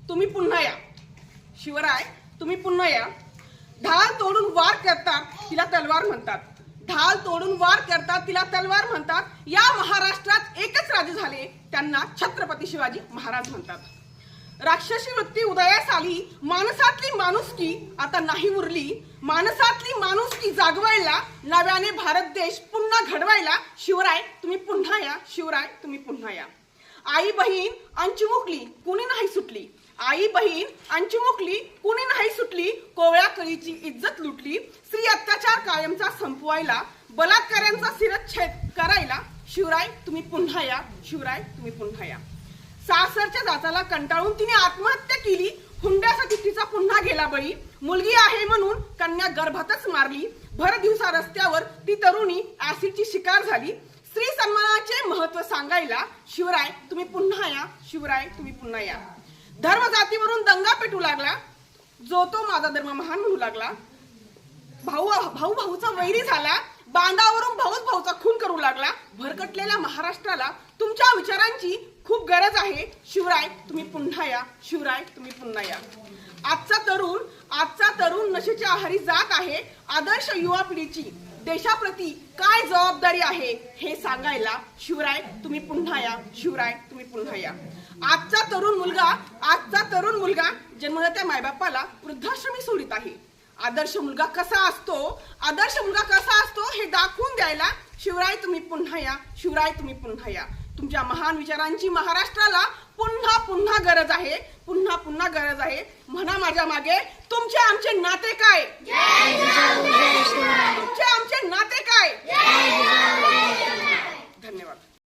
तुम्ही पुन्हा या. शिवराय तुम्ही पुन्हा या. ढाल तोडून वार करतात तिला तलवार म्हणतात. ढाल तोडून वार करतात तिला तलवार म्हणतात. या महाराष्ट्रात एकच राजे झाले, त्यांना छत्रपती शिवाजी महाराज म्हणतात. राक्षसी वृत्ती उदयास आली, माणसातली माणुसकी आता नाही उरली. माणसातली माणुसकी जागवायला, नव्याने भारत देश पुन्हा घडवायला शिवराय तुम्ही पुन्हा या. शिवराय तुम्ही पुन्हा या. आई बहीण अंचुमुकली कुणी नाही सुटली. आई बहीण अंचुमुकली कुणी नाही सुटली. कोवळ्या कळीची इज्जत लुटली. स्त्री अत्याचार कायमचा संपवायला, बलात्काऱ्यांचा शिरच्छेद करायला शिवराय तुम्ही पुन्हा या. शिवराय तुम्ही पुन्हा या. सासरच्या जाचाला कंटाळून तिने आत्महत्या केली. हुंड्यासाठी तिचा पुन्हा गेला बळी. मुलगी आहे म्हणून कन्या गर्भातच मारली. भर दिवसा रस्त्यावर ती तरुणी ऍसिडची शिकार झाली. स्त्री सन्मानाचे महत्व सांगायला शिवराय तुम्ही पुन्हा या. शिवराय तुम्ही पुन्हा या. धर्म जातीवरून दंगा पेटू लागला, जो तो माझा धर्म महान म्हणू लागला. भाऊ भाऊचा वैरी झाला, बांधावरून भाऊच भाऊचा खून करू लागला. भरकटलेल्या महाराष्ट्राला तुमच्या विचारांची खूप गरज आहे. शिवराय तुम्ही पुन्हा या. शिवराय तुम्ही पुन्हा या. आजचा तरुण नशेच्या आहारी जात आहे. आदर्श युवा पिढीची देशाप्रती काय जबाबदारी आहे हे सांगायला शिवराय तुम्ही पुन्हा या. शिवराय तुम्ही पुन्हा या. आजचा तरुण मुलगा जन्मदात्या मायबापाला वृद्धाश्रमी सोडित आहे. आदर्श मुलगा कसा असतो हे दाखवून द्यायला शिवराय तुम्ही पुन्हा या. शिवराय तुम्ही पुन्हा या. तुमच्या महान विचारांची महाराष्ट्राला पुन्हा पुन्हा गरज आहे. पुन्हा पुन्हा गरज आहे. म्हणा माझ्या मागे तुमचे आमचे नाते काय. तुमचे आमचे नाते काय.